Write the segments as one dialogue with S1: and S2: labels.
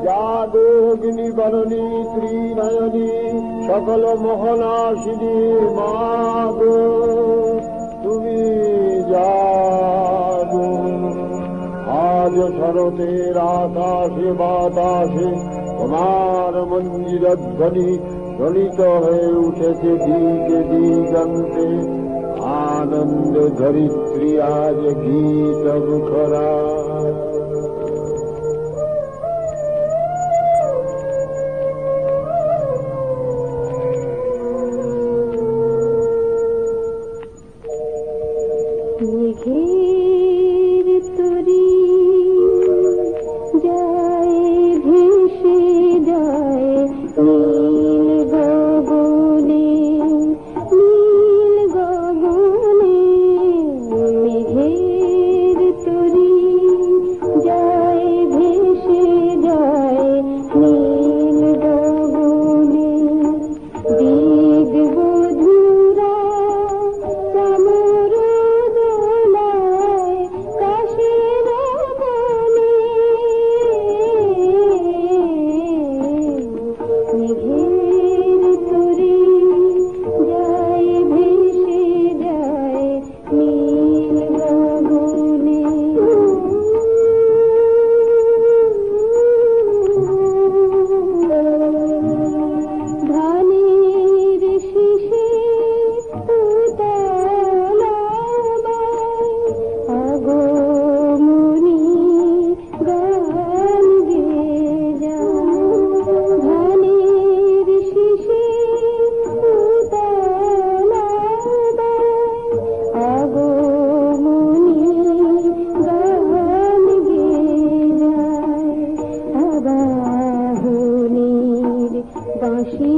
S1: জাগগ্নি বরণী ত্রিনয়নী সকল মোহনাশিনী মাগো তুমি জাগো। আজ শরতের আকাশে বাতাসে তোমার মঞ্জিরধ্বনি ধ্বনিত হয়ে উঠেছে দিকে দিগন্তে। আনন্দ ধরিত্রী আজ গীত মুখরা।
S2: মেঘের তরি যায় ভেসে যায় নীল গগনে, নীল গগনে। মেঘের তরি যায় ভেসে যায় নীল গগনে। দিগ বধুরা চামর দোলায় কাশের বনে। মেঘের তরি যায় ভেসে যায় নীল গগনে। ধানের শীষে উতলাবায় আগমনী গান গেয়ে যায়। ধানের শীষে উতলাবায় আগমনী গান গেয়ে যায়। আবাহনীর বাঁশি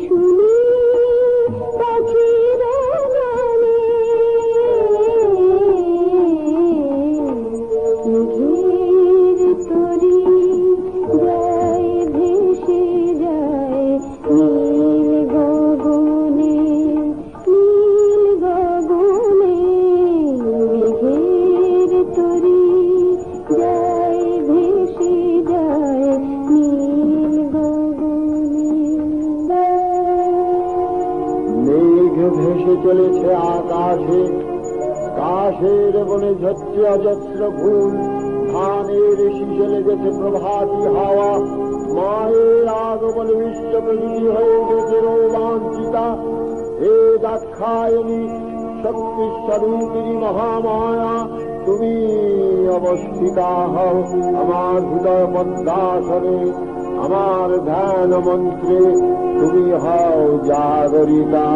S2: শুনি পাখিরা গানে। মেঘের তরি যায় ভেসে যায় নীল গগনে, নীল গগনে। মেঘের তরি যায় ভেসে যায় নীল গগনে।
S1: মেঘ ভেসে চলেছে আকাশে, কাশের বনে ঝরছে অজস্র ফুল। ধানের শীষে লেগেছে প্রভাতী হাওয়া। মায়ের আগমনে বিশ্ব প্রকৃতি হয়ে উঠেছে রোমাঞ্চিতা। হে দাক্ষায়ণী শক্তি স্বরূপিণী মহামায়া, তুমি অবস্থিতা হও আমার হৃদয় পদ্মাসনে। আমার ধ্যান মন্ত্রে তুমি হও জাগরিতা।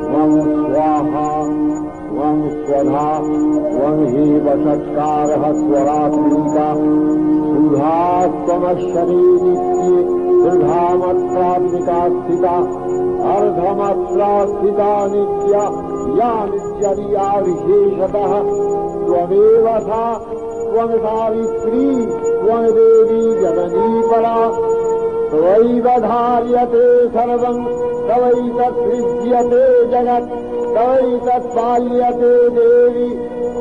S1: ত্বং স্বাহা ত্বং স্বধা ত্বং হি বষৎকারः स्वरात्मिका। सुधास्तमश्वरी नित्ये दृढामात्रात्मिका स्थिता। अर्धमात्रा स्थिता नित्या या नित्यरिया विशेषतः। त्वमेव सा त्वं सावित्री त्वं देवी जननी परा। त्वयैव धार्यते सर्वं तवैतत्सृज्यते जगत्। तवैतत्पाल्यते देवी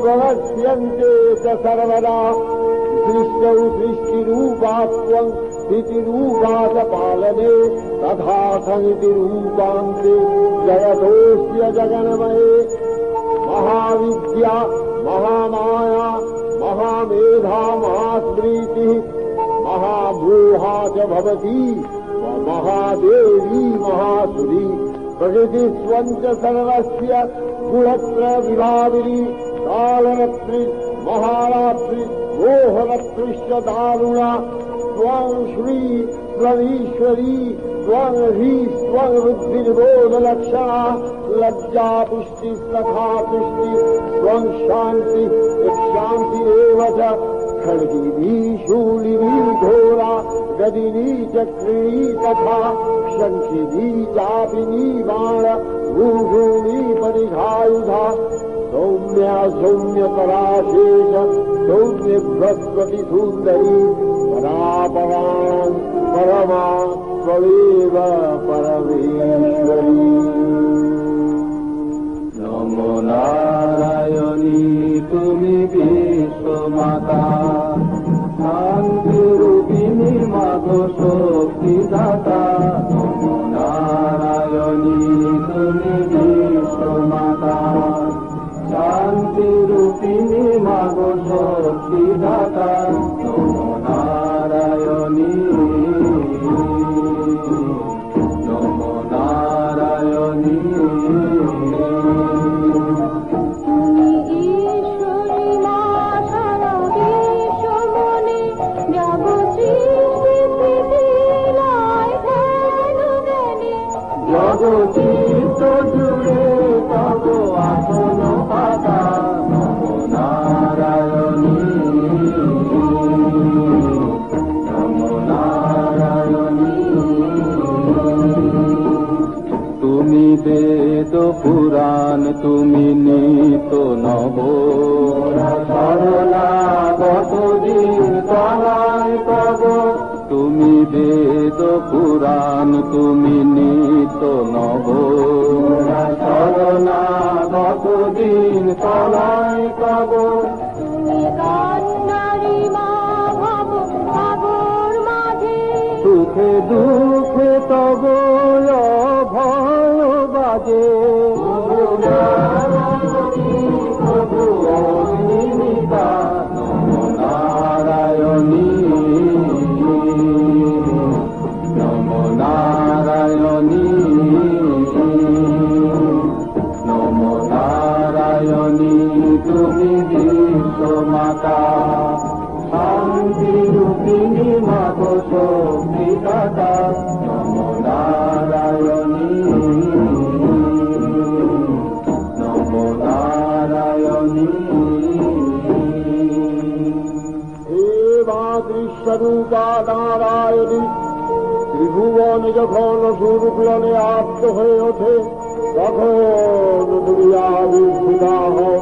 S1: त्वमस्यन्ते च सर्वदा। सृष्टौ सृष्टिरूपा त्वं स्थितिरूपा च पालने। तथा समितिरूपान्ते जगतोऽस्य जगन्मये। महाविद्या महामाया महामेधा महास्मृतिः महामोहा च भवति महादेवी महासुरी। प्रकृतिस्त्वं च सर्वस्य गुणत्रयविभाविनी। कालरात्रि महारात्रि मोहरात्रिश्च दारुणा। त्वं श्री त्वमीश्वरी त्वं ह्री त्वं बुद्धिनिरोधलक्षणा। लज्जा पुष्टिस्तथा तुष्टि त्वं शान्ति शान्तिरेव च। खड्गिनी शूलिनी घोरा गदिनी चक्रिणी तथा। शङ्खिनी चापिनी बाण भूभूमि परिघायुधा। सौम्या सौम्यपराशेष सौम्य बृहस्पति सुन्दरी। परापरां परमा त्वमेव परमेश्वरी।
S3: नमो नारायणी তুমি বিশ্বমাতা শান্তির বিধাতা নমো নারায়ণী তুমি বিশ্বমাতা শান্তি রূপিণী মাগো শক্তিদাতা নমো নারায়ণী নমো নারায়ণী
S2: তুমি ঈশ্বরী মা সারা বিশ্ব মনে যাব সৃষ্টি স্থিতিলয় ধ্যান জ্ঞানে
S3: জগচিত্ত জুড়ে তব আসন পাতা নমো নারায়ণী নমো নারায়ণী তুমি বেদ পুরাণ তুমি নিত নব শরণাগত দিন তলায় তব তুমি বেদ পুরাণ তুমি নিত নব শরণাগত দিন তলায় তব
S2: তুমি কান্নারি মা ভাব সাগর মাঝে
S3: সুখে দুঃখে তব ভয় বাজে প্রভু অগ্নিমিতা নমো নারায়ণী নমো নারায়ণী নমো নারায়ণী তুমি বিশ্বমাতা শান্তি রূপিণী মাগো শক্তিদাতা নমো নারায়ণী নমো নারায়ণী
S1: হে মা দৃশ্যরূপা নারায়ণী ত্রিভুবন যখন সুরুগ্লনে আপ্ত হয়ে ওঠে তখন তুমি আবির্ভূতা হও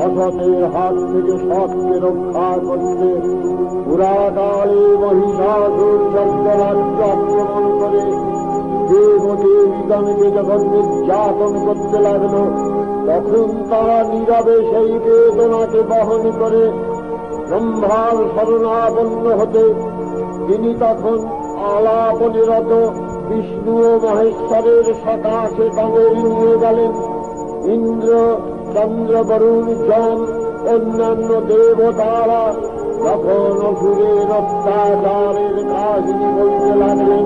S1: অসতের হাত থেকে সৎকে রক্ষা করতে পুরাকালে মহিষাসুর চন্দ্রাজ্য আক্রমণ করে দেবদেবীগণকে যখন নির্যাতন করতে লাগলো তখন তারা নীরবে সেই বেদনাকে বহন করে ব্রহ্মার শরণাপন্ন হতে তিনি তখন আলাপনিরত বিষ্ণু ও মহেশ্বরের সকাশে তাদের নিয়ে গেলেন। ইন্দ্র চন্দ্র বরুণ যম অন্যান্য দেবতারা যখন অসুরের অত্যাচারের কাহিনী বলতে লাগলেন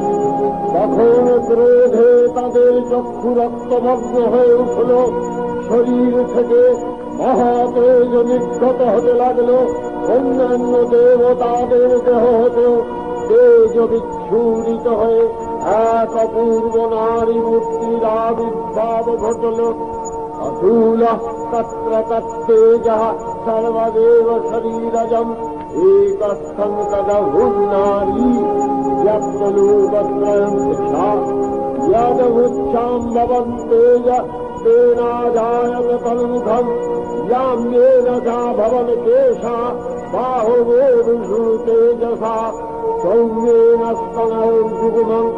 S1: তখন ক্রোধে তাদের চক্ষু রক্তমগ্ন হয়ে উঠল, শরীর থেকে মহাতেজ নির্গত হতে লাগল। অন্যান্য দেবতাদের দেহ হতেও তেজ বিচ্ছুরিত হয়ে এক অপূর্ব নারী মূর্তির আবির্ভাব ঘটল। অতুল তত্র তত্তেজ সর্বদেব শরীরজম একস্থং তদহুন্নারী ব্যক্তলোকত্রয়ং দিশা यदमुच्छां भवन्तेज तेनाजायन तन्मुखम् याम्येन सा भवन केशा बाहुवोरुषु तेजसा सौम्येन स्तनौर्जुगुमम्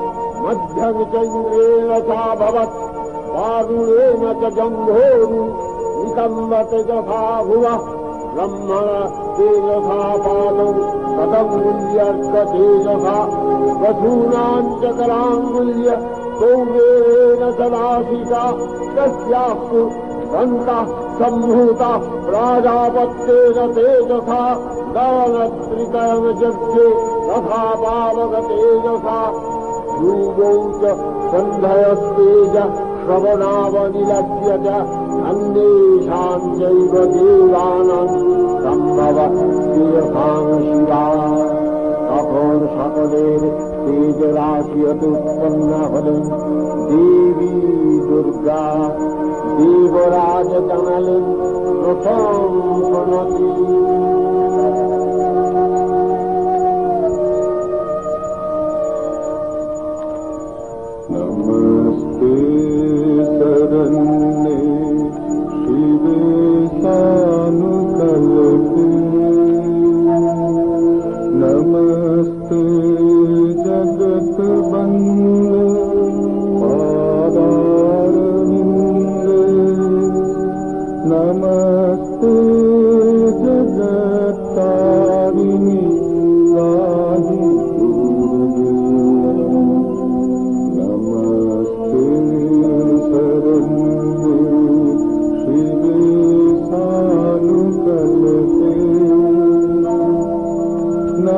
S1: मध्यं चन्द्रेण सा भवत् पारुणेन च जम्भोरु निकम्बतेजसा भुवः ब्रह्मण तेजसा पादौ कदङ्गुल्यर्कतेजसा वधूनाम् च कराङ्गुल्य कौमेन सदाशिका तस्यास्तु दन्तः सम्भूतः प्राजापत्येन तेजसा दानत्रिकयमजज्ञे तथा पावकतेजसा यूगौ च सन्धयस्तेज श्रवणावनिलस्य च अन्येषाम् चैव देवानाम् सम्भव तीर्थां शिवा। তখন সকলের তেজ রাশি হতে উৎপন্ন হলেন দেবী দুর্গা। দেবরাজ জানালেন প্রথম প্রণতি।
S3: নমস্তে শরণ্যে শিবে সানুকল্পে नमस्ते जगत बंदे पादारविंदे नमस्ते जगत्तारिणी गाहि दुर्गे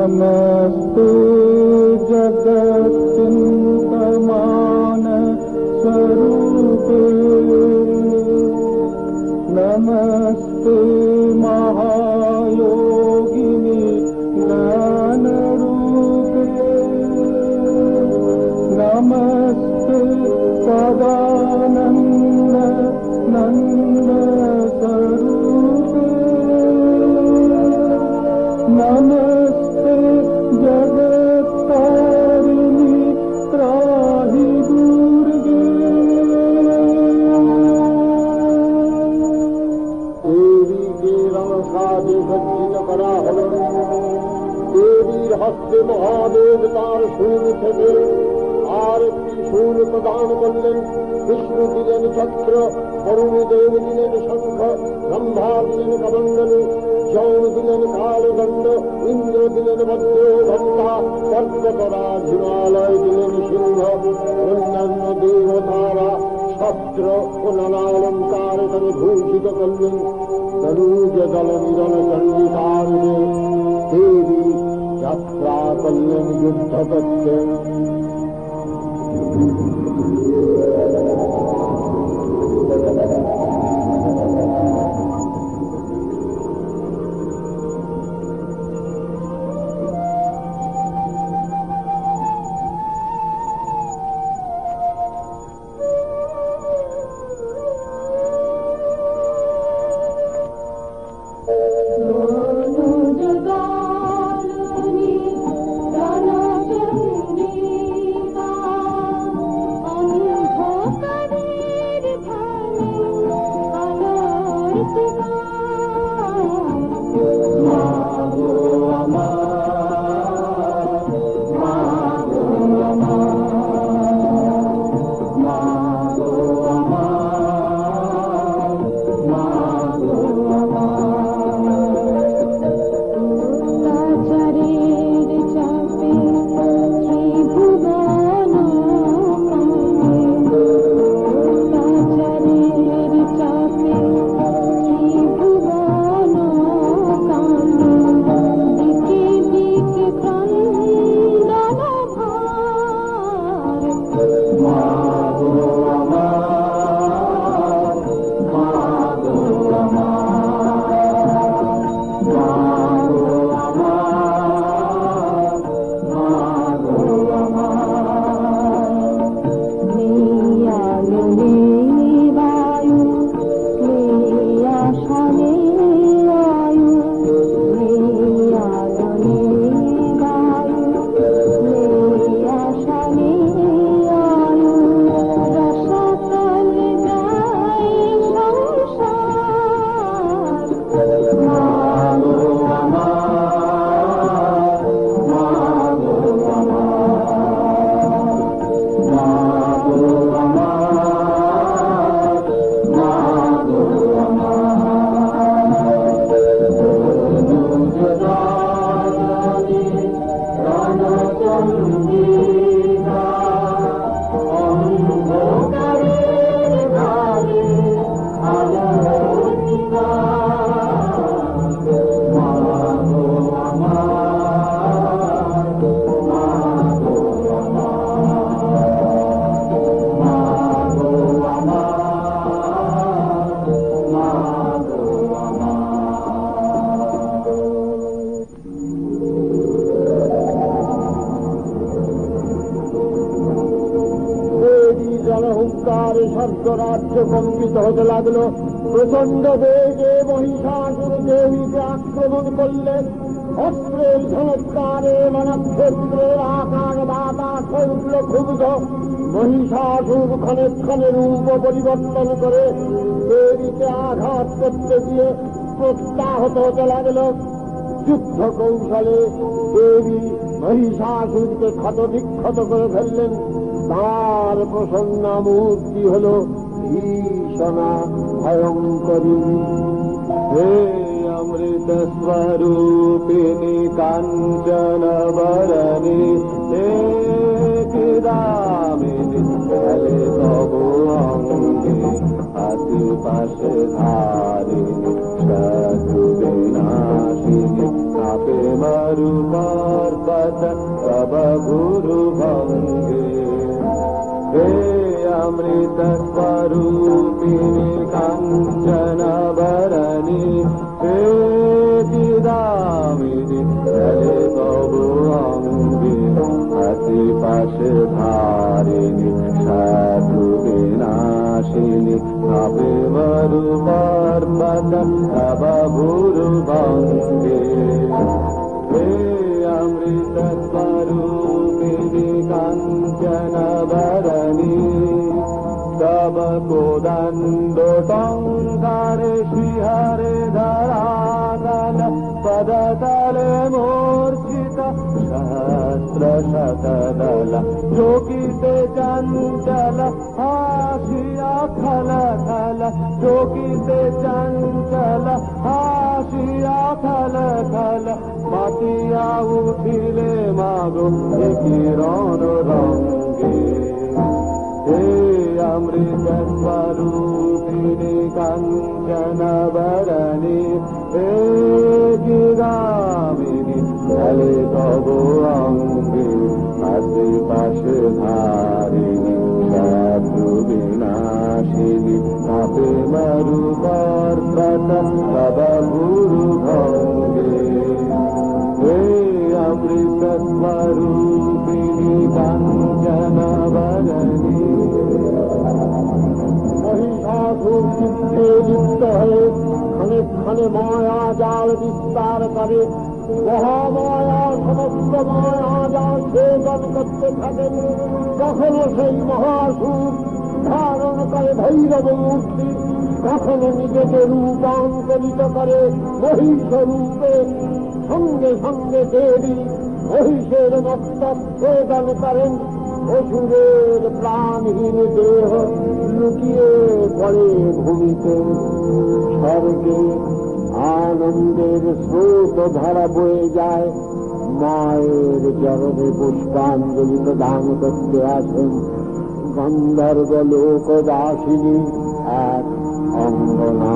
S3: नमस्ते जगच्चिन्तमान स्वरूपे नमस्ते महायोगिनी ज्ञानरूपे नमस्ते सदानन्द नन्द स्वरूपे नमस्ते जगत्तारिणी त्राहि दुर्गे
S1: দেবীকে রণসাজে সজ্জিত করা হল। দেবীর হস্তে মহাদেব তার শূল থেকে আর একটি শূল প্রদান করলেন। বিষ্ণু দিলেন চক্র, বরুণদেব দিলেন শঙ্খ, ব্রহ্মা দিলেন কমণ্ডলু, যৌন দিলেন কালদণ্ড, ইন্দ্র দিলেন বজ্র ঘণ্টা, পর্বতরাজ হিমালয় দিলেন সিংহ। অন্যান্য দেবতারা শস্ত্র ও নানা অলঙ্কার করে ভূষিত করলেন। তনুজ জল নিরল চণ্ডিকারুণে দেবী যাত্রা করলেন যুদ্ধ করতে। স্বর্গরাজ্য কম্পিত হতে লাগলো। প্রচন্ড বেগে মহিষাসুর দেবীকে আক্রমণ করলেন। অস্ত্রের ঝনৎকারে নক্ষত্রের আকাশ বাতাস উঠল ক্ষুব্ধ। মহিষাসুর ক্ষণে ক্ষণে রূপ পরিবর্তন করে দেবীকে আঘাত করতে গিয়ে প্রত্যাহত হতে লাগল। যুদ্ধ কৌশলে দেবী মহিষাসুরকে ক্ষত বিক্ষত করে ফেললেন। তার প্রসন্না মূর্তি হল ভীষণা ভয়ঙ্করী।
S3: हे अमृत स्वरूपिणी कांचन वरणी हे दामिनी चले तब अंगे अति पाशे धारिणी शत्रु विनाशिनी आपे मरु पर्वत तव गुरु भंगे हे अमृत स्वरूपिणी कांचन वरणी हे चिदामिनी चले तव अंगे अति पाशे धारिणी शत्रु विनाशिनी तवे मरु पर्वत तव गुरु भंगे हे अमृत स्वरूपिणी कांचन वरणी तव कोदंड टंकारे श्रीहरे धरातल पदतले मूर्छित सहस्र शतदल जोगिते चंचल हाशिया खल खल जोगिते चंचल हाशिया खल खल मातिया उठिले मागो किरण रंगे हे अमृत स्वरूपिणी कांचन वरणी हे चिदामिनी चले तव अंगे अति पाशे धारिणी शत्रु विनाशिनी तवे मरु पर्वत तव गुरु भंगे हे अमृत स्वरूपिणी कांचन वरणी
S1: महिषासुर चित्ते लिप्त है खने खने माया जाल विस्तार करे মহামায়া সমস্ত মায়া যার ছেদন করতে থাকেন কখনো সেই মহাসুর ধারণ করে ভৈরব মূর্তি কখনো নিজেকে রূপান্তরিত করে মহিষ রূপে সঙ্গে সঙ্গে দেবী মহিষের মস্তক ছেদন করেন অসুরের প্রাণহীন দেহ লুকিয়ে পড়ে ভূমিতে স্বর্গে আনন্দের স্রোত ধারা বয়ে যায় মায়ের চরণে পুষ্পাঞ্জলি প্রদান করতে আসেন গন্ধর্ব লোকবাসিনী এক অঙ্গনা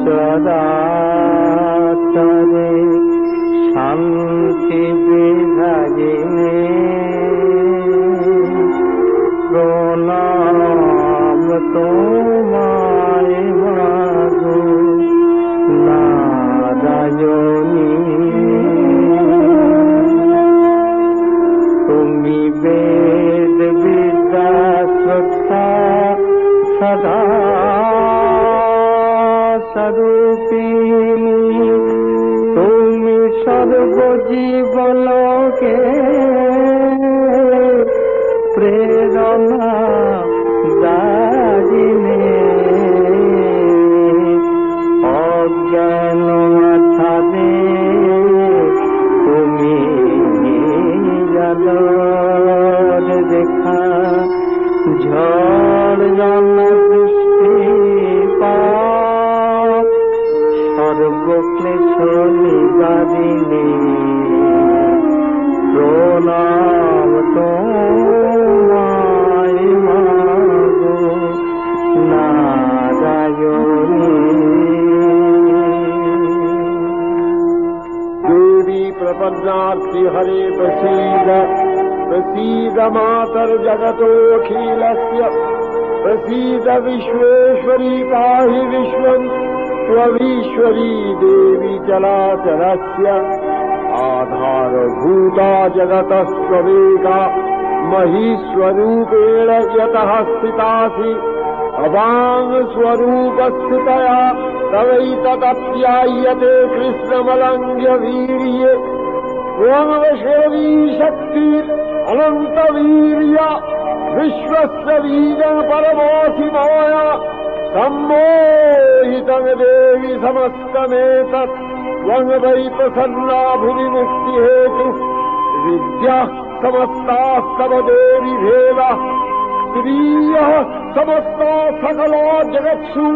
S3: চরাচরে শান্তি বিরাজে প্রণাম তোমায় মাগো নারায়ণী। তুমি বেদ বিদ্যা শ্রদ্ধা সদা স্বরূপিণী, তুমি সর্বজীবনকে প্রেরণা দারিণী। অজ্ঞান মাথাতে তুমি আলোর দেখা, ঝড় জন বৃষ্টি পাপ সর্বক্লেশ নিবারিণী। প্রণাম তোমায় মাগো নারায়ণী।
S1: देवी प्रपन्नार्ति हरे प्रसीद प्रसीद मातर्जगतोऽखिलस्य प्रसीद विश्वेश्वरी पाहि विश्वम् त्वमीश्वरी देवी चराचरस्य। आधारभूता जगतस्त्वमेका महीस्वरूपेण यतः स्थितासि अवाङ्स्वरूपस्थितया तवैतदप्यायते कृष्णमलङ्घ्य वीर्ये। त्वमवशवी शक्तिर् अनन्तवीर्य विश्वस्य बीजं परमोऽसि माया। सम्मोहितं देवि समस्तमेतत् त्वं वै प्रसन्ना भुवि मुक्तिहेतुः। विद्याः समस्तास्तव देवि भेदाः स्त्रियः समस्ता सकला जगत्सु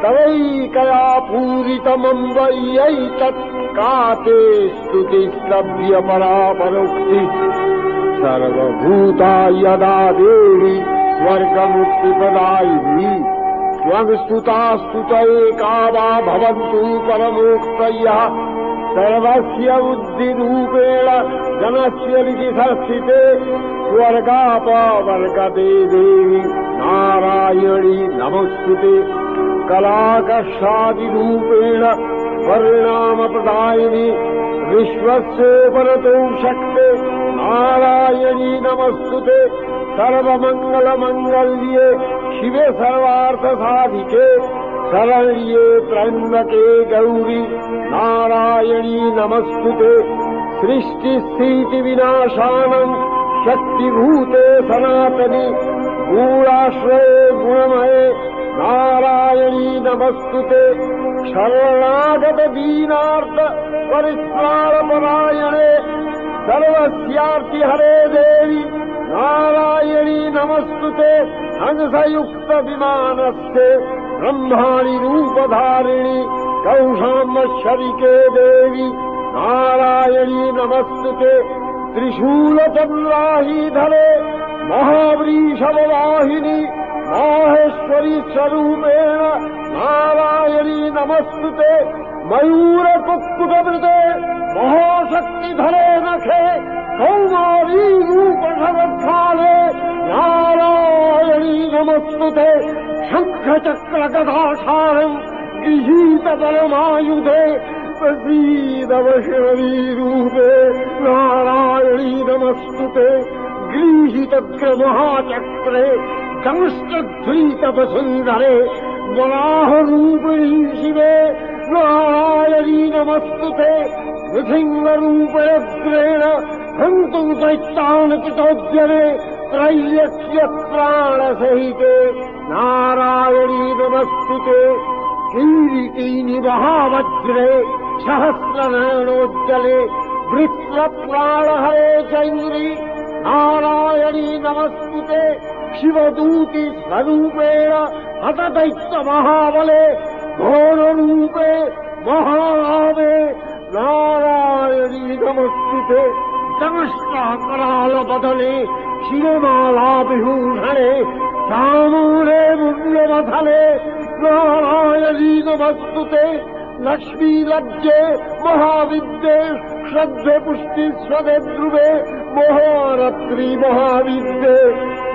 S1: तवैकया पूरितमम्ब यैतत् का ते स्तुतिस्तभ्य परापरोक्ति। सर्वभूता यदा देवी स्वर्गमुक्तिप्रदायिनी त्वं स्तुता स्तुत एका वा भवन्तु परमोक्तयः। सर्वस्य बुद्धिरूपेण जनस्य लिखि संस्थिते स्वर्गापवर्गते देवी नारायणी नमोस्तुते। कलाकर्षादिरूपेण परिणामप्रदायिनी विश्वस्योपरतो शक्ते नारायणी नमोस्तुते। सर्वमङ्गलमङ्गल्ये शिवे सर्वार्थसाधिके शरण्ये त्र्यम्बके गौरी नारायणी नमोस्तुते। सृष्टिस्थितिविनाशानम् शक्तिभूते सनातनी गूढाश्रये गुणमये नारायणी नमोस्तुते। शरणागत दीनार्थ परित्राणपरायणे सर्वस्यार्ति हरे देवी नारायणी नमोस्तुते। हंसयुक्त विमानस्थे ब्रह्माणि रूपधारिणी कौशाम्बशरिके देवी नारायणी नमोस्तुते। त्रिशूलचन्द्राहीधरे महावृषभवाहिनी माहेश्वरी स्वरूपेण नारायणी नमोस्तुते। मयूरकुक्कुटवृते महाशक्तिधरे नखे कौमारी रूपधरस्थाने नारायणी नमोस्तुते। शङ्खचक्रगदाधारम् गृहीतपरमायुधे प्रसीद वैष्णवी रूपे नारायणी नमोस्तुते। गृहीतग्रमहाचक्रे दंष्टद्वैतवसुन्धरे वराहरूपिणी शिवे नारायणी नमोस्तुते। नृसिंहरूपेण हन्तुम् दैत्यान् कृतोद्यमे त्रैलक्ष्यप्राणसहिते नारायणी नमोस्तुते। कीरीटिनि महावज्रे सहस्रनयनोज्जले वृत्रप्राणहरे चैन्द्री नारायणी नमोस्तुते। शिवदूति स्वरूपेण हतदैत्यमहाबले घोररूपे महावे नारायणी नमोस्तुते। दंष्ट्राकरालबदले शिवमालाविभूषणे चामूले मुण्डमथले नारायणी नमस्तुते लक्ष्मी लज्जे महाविद्ये श्रद्धे पुष्टि स्वदे ध्रुवे महारत्री महाविद्ये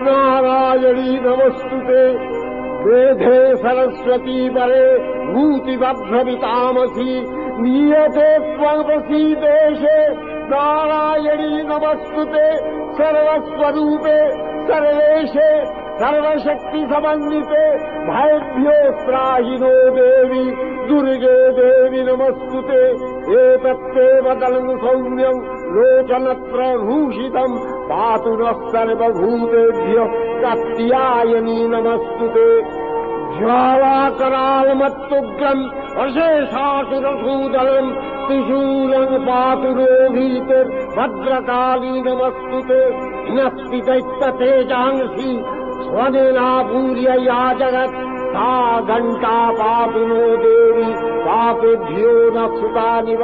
S1: नारायणी नमस्तुते वेदे सरस्वती परे भूतिभद्रमितामसि नीयते त्वमसि देशे नारायणी नमस्तुते सर्वस्वरूपे सर्वेशे सर्वशक्ति समन्विते भयभ्यो त्राहिनो देवी दुर्गे देवी नमस्तुते एतत्तेव दलं सौम्यं लोचनत्र भूषितम् पातु नः सर्वभूतेभ्यः कात्यायनी नमस्तुते ज्वालाकरालमत्तुग्रम् अशेषासुरसूदलम् त्रिशूलम् पातु रोगीतिर्भद्रकाली नमस्तुते नस्तितैत्ततेजांसि स्वनेनापूर्य या जगत् सा घण्टा पातु नो देवी पापेभ्यो न सुतानिव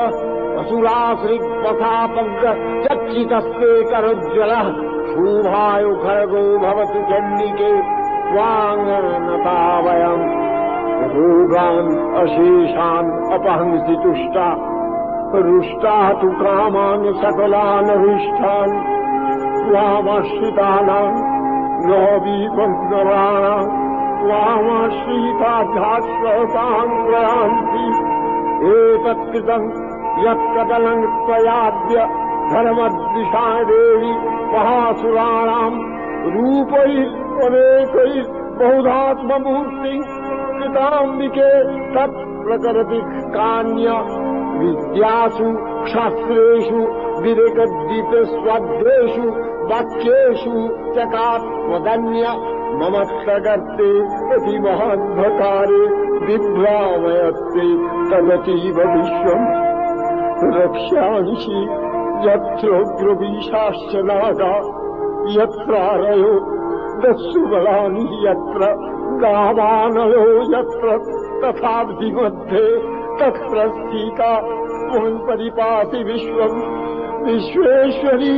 S1: असुराश्रिक्पथापग्र चक्षितस्ते करोज्ज्वलः शोभायु खड्गो भवतु चण्डिके स्वाङ्गनता वयम् रोगान् अशेषान् अपहंसि तुष्टा रुष्टा तु कामान् सकलान् हृष्टान् स्वामाश्रितानाम् नवीपन्नराणाम् स्वामाश्रिताध्याश्रताम् प्रयान्ति एतत्कृतम् यत्कदलम् त्वयाद्य धर्मद्विषा देवी महासुराणाम् रूपैरनेकैः बहुधात्ममूर्तिम् कृताम्बिके तत्प्रकरति कान्या विद्यासु शास्त्रेषु विवेकदीपस्वाद्येषु वाक्येषु चकात्मदन्य मम प्रकर्ते अति महान्धकारे विभ्रामयत्ते तदतीव विश्वम् रक्ष्यांसि यत्रोग्रवीशाश्च नागा यत्रारयो दस्युबलानि यत्र गावानयो यत्र तथाब्धिमध्ये तत्र स्थिता त्वं परिपासि विश्वम् विश्वेश्वरी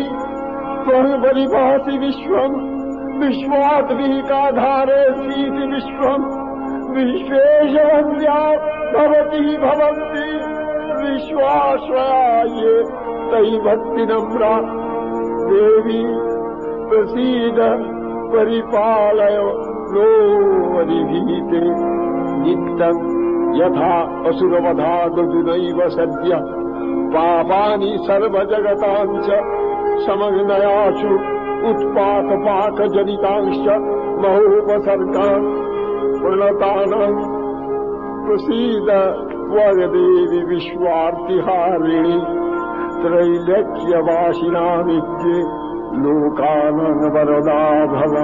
S1: त्वं परिपासि विश्वम् विश्वात्मिकाधारे सीति विश्वम् विश्वेशवन्द्या भवती भवन्ति विश्वाश्रयाये तयि भक्तिनम्रा देवी प्रसीद परिपालय नो वरिभीते नित्यम् यथा असुरवधादुनैव सद्य पापानि सर्वजगताम् च समग्नयाशु उत्पातपाकजनितांश्च महोपसर्गान् प्रणतानाम् प्रसीद वरदेवि विश्वार्तिहारिणि त्रैलोक्यवासिनामित्ये लोकानां वरदा भव